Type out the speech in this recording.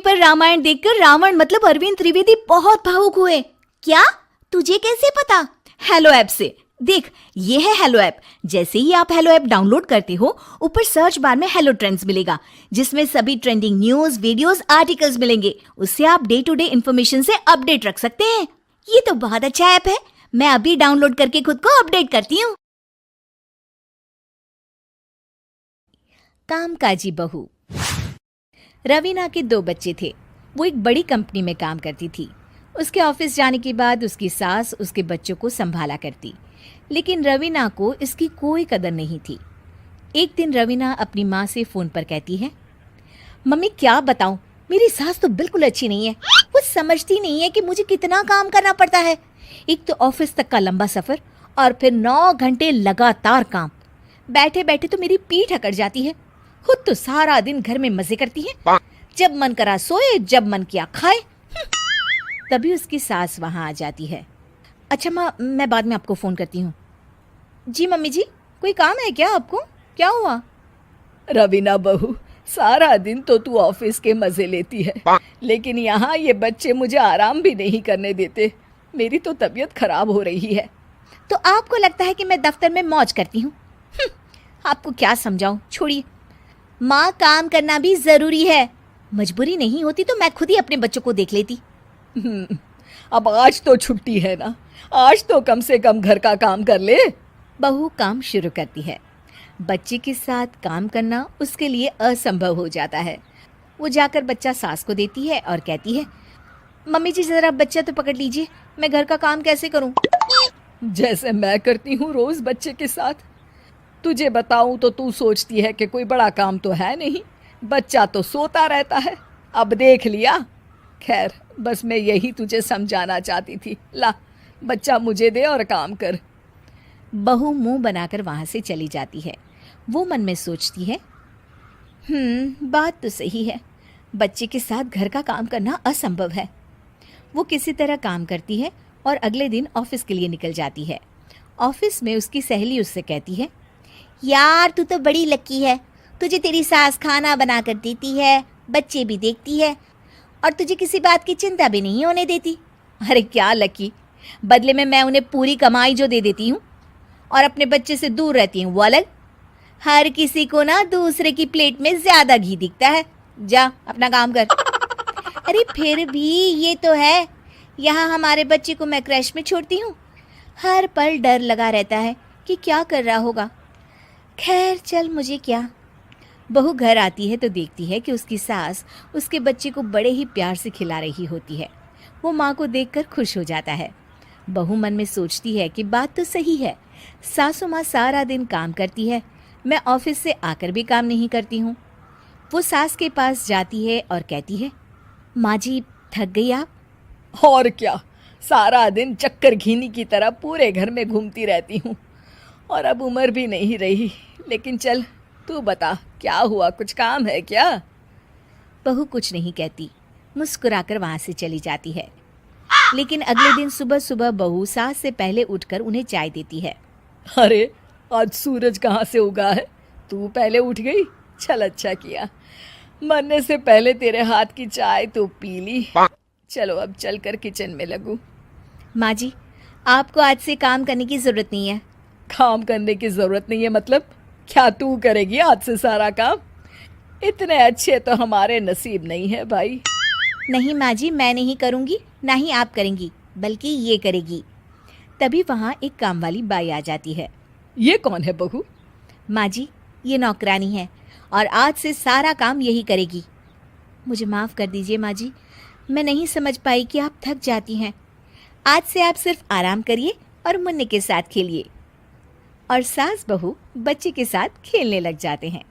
पर रामायण देखकर रावण मतलब अरविंद त्रिवेदी बहुत भावुक हुए। क्या? तुझे कैसे पता? हेलो ऐप से। देख, ये है हेलो ऐप। जैसे ही आप हेलो ऐप डाउनलोड करते हो, ऊपर सर्च बार में हेलो ट्रेंड्स मिलेगा, जिसमें सभी ट्रेंडिंग न्यूज, वीडियोस, आर्टिकल्स मिलेंगे। उससे आप डे टू डे इन्फॉर्मेशन से अपडेट रख सकते हैं। ये तो बहुत अच्छा ऐप है। मैं अभी डाउनलोड करके खुद को अपडेट करती हूँ। कामकाजी बहू। रवीना के 2 बच्चे थे। वो एक बड़ी कंपनी में काम करती थी। उसके ऑफिस जाने के बाद उसकी सास उसके बच्चों को संभाला करती, लेकिन रवीना को इसकी कोई कदर नहीं थी। एक दिन रवीना अपनी माँ से फ़ोन पर कहती है, मम्मी क्या बताऊं, मेरी सास तो बिल्कुल अच्छी नहीं है। वो समझती नहीं है कि मुझे कितना काम करना पड़ता है। एक तो ऑफिस तक का लंबा सफ़र और फिर 9 घंटे लगातार काम। बैठे बैठे तो मेरी पीठ अकड़ जाती है। खुद तो सारा दिन घर में मजे करती है, जब मन करा सोए, जब मन किया खाए। तभी उसकी सास वहाँ आ जाती है। अच्छा माँ, मैं बाद में आपको फ़ोन करती हूँ। जी मम्मी जी, कोई काम है क्या आपको? क्या हुआ? रवीना बहू, सारा दिन तो तू ऑफिस के मजे लेती है, लेकिन यहाँ ये बच्चे मुझे आराम भी नहीं करने देते। मेरी तो तबीयत खराब हो रही है। तो आपको लगता है कि मैं दफ्तर में मौज करती हूँ? आपको क्या समझाऊँ, छोड़िए। माँ, काम करना भी ज़रूरी है। मजबूरी नहीं होती तो मैं खुद ही अपने बच्चों को देख लेती। अब आज तो छुट्टी है ना, आज तो कम से कम घर का काम कर ले। बहू काम शुरू करती है। बच्चे के साथ काम करना उसके लिए असंभव हो जाता है। वो जाकर बच्चा सास को देती है और कहती है, मम्मी जी ज़रा बच्चा तो पकड़ लीजिए, मैं घर का काम कैसे करूं? जैसे मैं करती हूँ रोज बच्चे के साथ। तुझे बताऊं तो तू सोचती है कि कोई बड़ा काम तो है नहीं, बच्चा तो सोता रहता है। अब देख लिया। खैर, बस मैं यही तुझे समझाना चाहती थी। ला, बच्चा मुझे दे और काम कर। बहू मुंह बनाकर वहां से चली जाती है। वो मन में सोचती है, बात तो सही है, बच्चे के साथ घर का काम करना असंभव है। वो किसी तरह काम करती है और अगले दिन ऑफिस के लिए निकल जाती है। ऑफिस में उसकी सहेली उससे कहती है, यार तू तो बड़ी लकी है, तुझे तेरी सास खाना बना कर देती है, बच्चे भी देखती है और तुझे किसी बात की चिंता भी नहीं होने देती। अरे क्या लकी, बदले में मैं उन्हें पूरी कमाई जो दे देती हूँ और अपने बच्चे से दूर रहती हूँ, वो अलग। हर किसी को ना दूसरे की प्लेट में ज्यादा घी दिखता है। जा अपना काम कर। अरे फिर भी ये तो है, यहाँ हमारे बच्चे को मैं क्रैश में छोड़ती हूँ, हर पल डर लगा रहता है कि क्या कर रहा होगा। खैर चल, मुझे क्या। बहू घर आती है तो देखती है कि उसकी सास उसके बच्चे को बड़े ही प्यार से खिला रही होती है। वो माँ को देखकर खुश हो जाता है। बहू मन में सोचती है कि बात तो सही है, सासू माँ सारा दिन काम करती है, मैं ऑफिस से आकर भी काम नहीं करती हूँ। वो सास के पास जाती है और कहती है, माँ जी थक गई आप? और क्या, सारा दिन चक्कर घीनी की तरह पूरे घर में घूमती रहती हूँ और अब उम्र भी नहीं रही। लेकिन चल, तू बता क्या हुआ, कुछ काम है क्या? बहू कुछ नहीं कहती, मुस्कुराकर वहाँ से चली जाती है। लेकिन अगले दिन सुबह सुबह बहू सास से पहले उठकर उन्हें चाय देती है। अरे, आज सूरज कहाँ से उगा है? तू पहले उठ गई? चल, अच्छा किया, मरने से पहले तेरे हाथ की चाय तो पी ली। चलो अब चलकर किचन में लगूं। माँ जी, आपको आज से काम करने की ज़रूरत नहीं है। काम करने की ज़रूरत नहीं है मतलब? क्या तू करेगी आज से सारा काम? इतने अच्छे तो हमारे नसीब नहीं है भाई। नहीं माँ जी, मैं नहीं करूँगी, ना ही आप करेंगी, बल्कि ये करेगी। तभी वहाँ एक काम वाली बाई आ जाती है। ये कौन है बहू? माँ जी, ये नौकरानी है और आज से सारा काम यही करेगी। मुझे माफ़ कर दीजिए माँ जी, मैं नहीं समझ पाई कि आप थक जाती हैं। आज से आप सिर्फ आराम करिए और मुन्ने के साथ खेलिए। और सास बहू बच्चे के साथ खेलने लग जाते हैं।